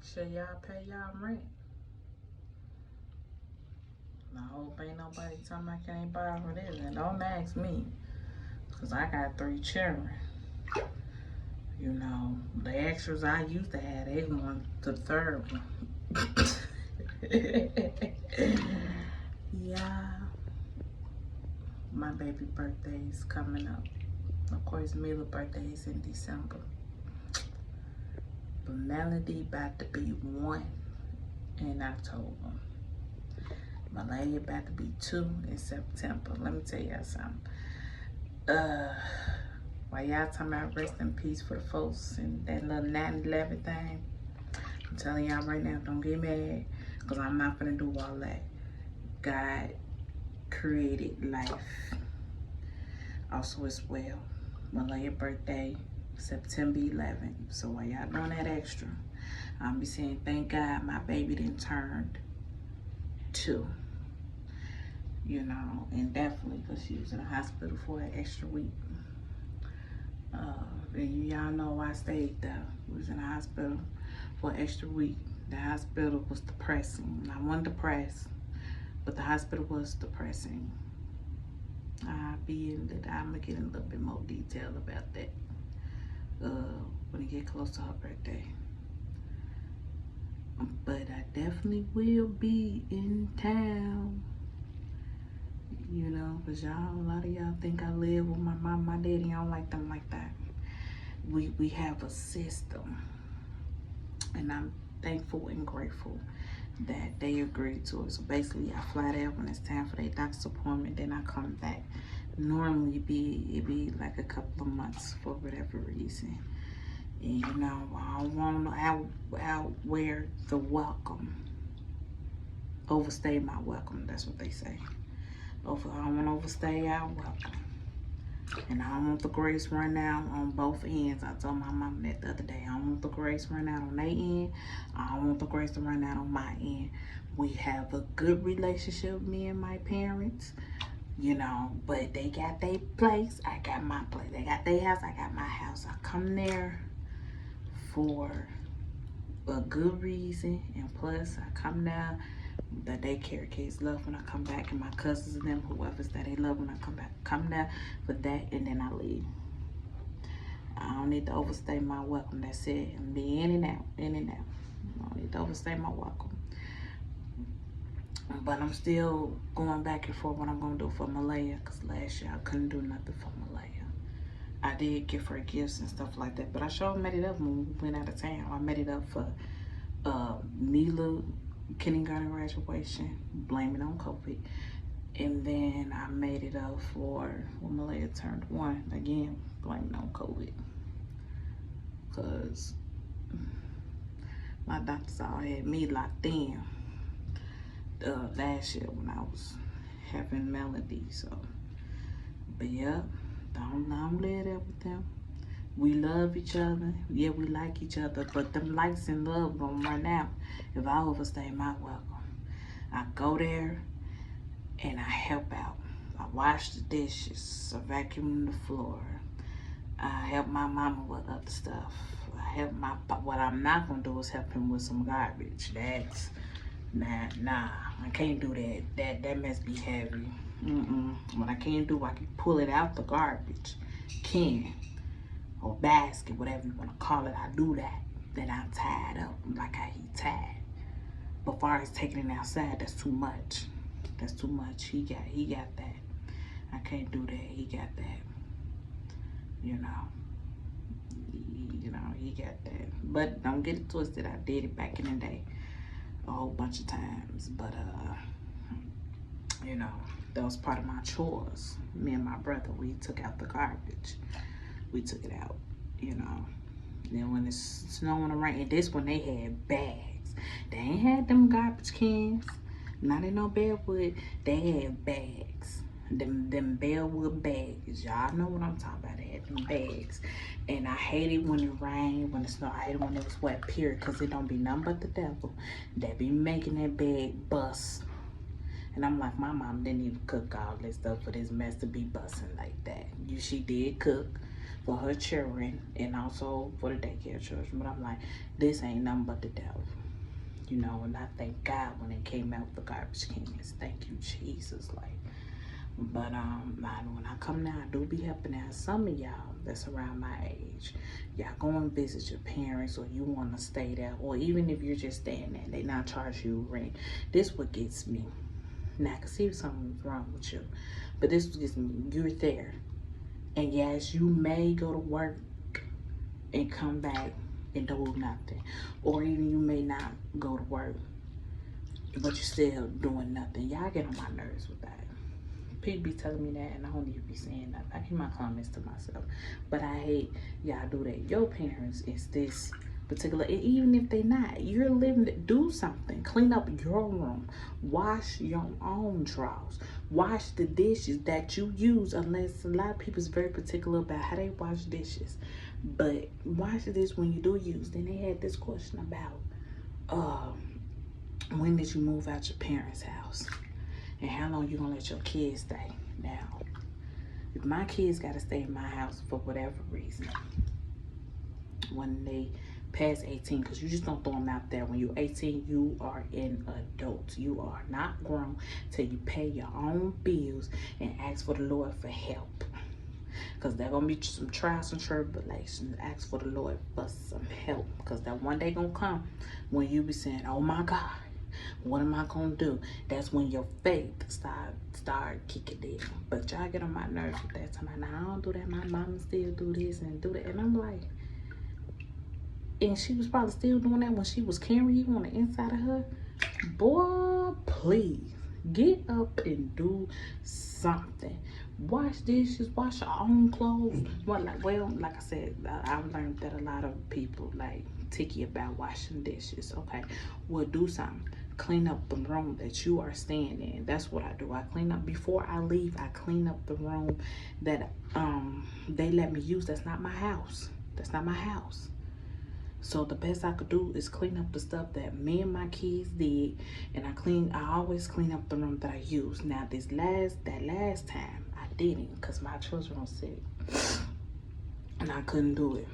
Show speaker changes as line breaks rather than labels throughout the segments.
sure y'all pay y'all rent. I hope ain't nobody talking I can't buy for this. And don't ask me, because I got 3 children. You know, the extras I used to have, they want the third one. Yeah, my baby birthday is coming up. Of course, Mila's birthday is in December. But Melody about to be 1 in October. Malaya about to be 2 in September. Let me tell y'all something. While y'all talking about rest in peace for the folks and that little 9/11 thing, I'm telling y'all right now, don't get mad, because I'm not gonna do all that. God created life also as well. Malaya birthday, September 11th. So while y'all doing that extra, I'll be saying thank God my baby didn't turn 2. You know, and definitely because she was in the hospital for an extra week. And y'all know I stayed there. We was in the hospital for an extra week. The hospital was depressing. I wasn't depressed, but the hospital was depressing. I'm gonna get in a little bit more detail about that when it get close to her birthday. But I definitely will be in town. You know, because y'all, a lot of y'all think I live with my mom, my daddy. I don't like them like that. We have a system, and I'm thankful and grateful that they agreed to it. So basically, I fly there when it's time for their doctor's appointment, then I come back. Normally, it be like a couple of months for whatever reason. And you know, I don't want to outwear the welcome, overstay my welcome. That's what they say. I don't want to overstay our welcome. And I don't want the grace run out on both ends. I told my mom that the other day. I don't want the grace run out on their end. I don't want the grace to run out on my end. We have a good relationship, me and my parents, you know, but they got their place. I got my place. They got their house. I got my house. I come there for a good reason. And plus, I come there the daycare kids love when I come back, and my cousins and them, whoever's that, they love when I come back. Come there for that, and then I leave. I don't need to overstay my welcome. That's it. And be in and out, in and out. I don't need to overstay my welcome. But I'm still going back and forth what I'm going to do for Malaya, because last year I couldn't do nothing for Malaya. I did give her gifts and stuff like that, but I sure made it up when we went out of town. I made it up for Mila kindergarten graduation, blame it on COVID. And then I made it up for when Malaya turned 1, again, blame it on COVID. Because my doctors all had me locked in last year when I was having Melody. So, but yeah, don't live there with them. We love each other. Yeah, we like each other, but them likes and love gonna run out if I overstay my welcome. I go there and I help out. I wash the dishes, I vacuum the floor. I help my mama with other stuff. What I'm not gonna do is help him with some garbage. That's, nah, I can't do that. That must be heavy. What I can do, I can pull it out the garbage can or basket, whatever you wanna call it. I do that. Then I tie it up like how he tied. But far as taking it outside, that's too much. That's too much. He got that. I can't do that. He got that. You know, he got that. But don't get it twisted. I did it back in the day a whole bunch of times. But you know, that was part of my chores. Me and my brother, we took out the garbage. We took it out. You know. Then when it's snowing around, and this when they had bags. They ain't had them garbage cans. Not in no Bearwood. They had bags. Them Bearwood bags. Y'all know what I'm talking about. They had them bags. And I hate it when it rain, when it snow. I hate it when it was wet, period. Because it don't be nothing but the devil that be making that bag bust. And I'm like, my mom didn't even cook all this stuff for this mess to be busting like that. She did cook. for her children and also for the daycare children. But I'm like, this ain't nothing but the devil. You know, and I thank God when it came out with the garbage cans. Thank you, Jesus. Like, but when I come now, I do be helping out some of y'all that's around my age. Y'all go and visit your parents, or you want to stay there, or even if you're just staying there, they not charge you rent. This what gets me. Now I can see if something's wrong with you, but this what gets me. You're there, and yes, you may go to work and come back and do nothing, or even you may not go to work, but you're still doing nothing. Y'all get on my nerves with that. People be telling me that, and I don't even be saying nothing. I keep my comments to myself, but I hate y'all do that. Your parents is this particular, and even if they not, you're living. Do something. Clean up your room. Wash your own drawers. Wash the dishes that you use. Unless a lot of people is very particular about how they wash dishes, but wash this when you do use. Then they had this question about when did you move out your parents' house? And how long you gonna let your kids stay? Now, if my kids gotta stay in my house for whatever reason, when they pass 18, because you just don't throw them out there. When you're 18, you are an adult. You are not grown till you pay your own bills and ask for the Lord for help. Because there gonna be some trials and tribulations. Ask for the Lord for some help. Because that one day gonna come when you be saying, oh my God, what am I gonna do? That's when your faith start kicking in. But y'all get on my nerves with that time. Now I don't do that. My mama still do this and do that. And I'm like, and she was probably still doing that when she was carrying you on the inside of her. Boy, please get up and do something. Wash dishes, wash your own clothes. Well, like I said, I've learned that a lot of people like ticky about washing dishes. Okay, well, do something. Clean up the room that you are staying in. That's what I do. I clean up before I leave. I clean up the room that they let me use. That's not my house. That's not my house. So the best I could do is clean up the stuff that me and my kids did, and I always clean up the room that I use. Now that last time I didn't, because my children were sick and I couldn't do it,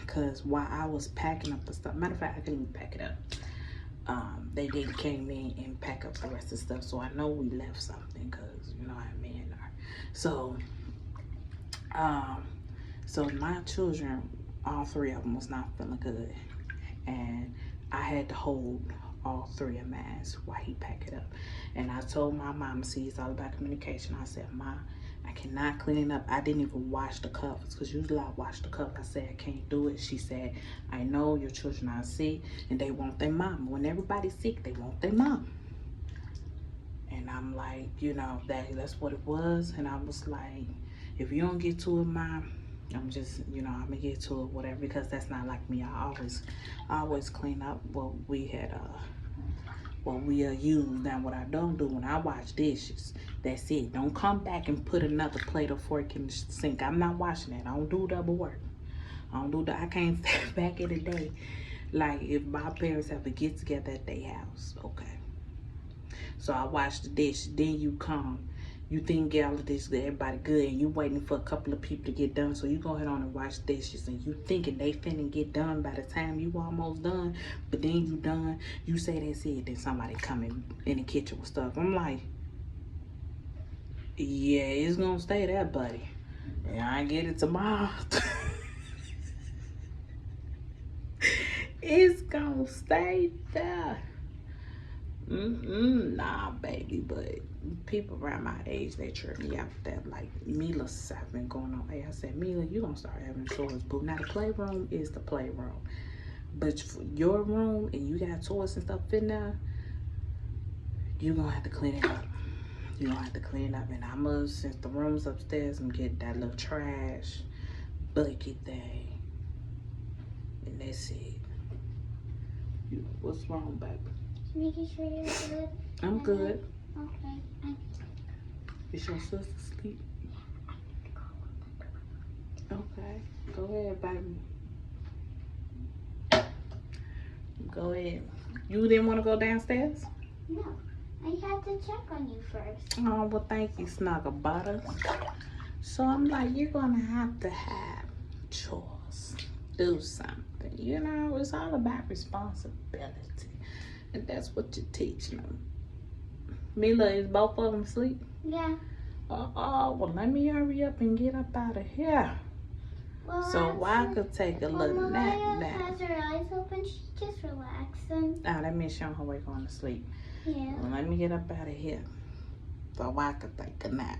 because while I was packing up the stuff, matter of fact, I couldn't even pack it up. They did came in and pack up the rest of the stuff, so I know we left something, because you know how men are. So my children, all three of them was not feeling good, and I had to hold all three of mine while he packed it up. And I told my mom, see, it's all about communication. I said, Ma, I cannot clean it up. I didn't even wash the covers, because usually I wash the cover. I said, I can't do it. She said, I know your children are sick and they want their mom. When everybody's sick, they want their mom. And I'm like, you know, that's what it was. And I was like, if you don't get to it, Mom, I'm just, you know, I'm gonna get to it, whatever, because that's not like me. I always clean up what we had, what we used. Now, what I don't do when I wash dishes, that's it. Don't come back and put another plate or fork in the sink. I'm not washing that. I don't do double work. I don't do that. I can't step back in the day. Like, if my parents have a get together at their house, okay. So I wash the dish, then you come. You think all of this, everybody good, and you waiting for a couple of people to get done. So you go ahead on and wash dishes, and you thinking they finna get done by the time you almost done, but then you done. You say that's it, then somebody coming in the kitchen with stuff. I'm like, yeah, it's gonna stay there, buddy. And I get it tomorrow. It's gonna stay there. Nah, baby, but people around my age, they trip me out with that. Like, Mila's have been going on. Hey, I said, Mila, you gonna start having toys, boo. Now, the playroom is the playroom. But for your room, and you got toys and stuff in there, you gonna have to clean it up. You gonna have to clean it up. And I must, since the room's upstairs, and get that little trash bucket thing. And that's it. What's wrong, baby?
Making sure you're good.
I'm good.
Okay.
Is your sister asleep? Okay. Go ahead, baby. Go ahead. You didn't want to go downstairs?
No. I had to check on you first.
Oh, well, thank you, Snuggle Butter. So I'm like, you're going to have chores. Do something. You know, it's all about responsibility. And that's what you teach them. Mila, is both of them asleep?
Yeah.
Well, let me hurry up and get up out of here.
Well,
So I could take a little nap
Malaya
now.
has her eyes open. She's just relaxing.
That means she on her way going to sleep.
Yeah.
Well, let me get up out of here so I could take a nap.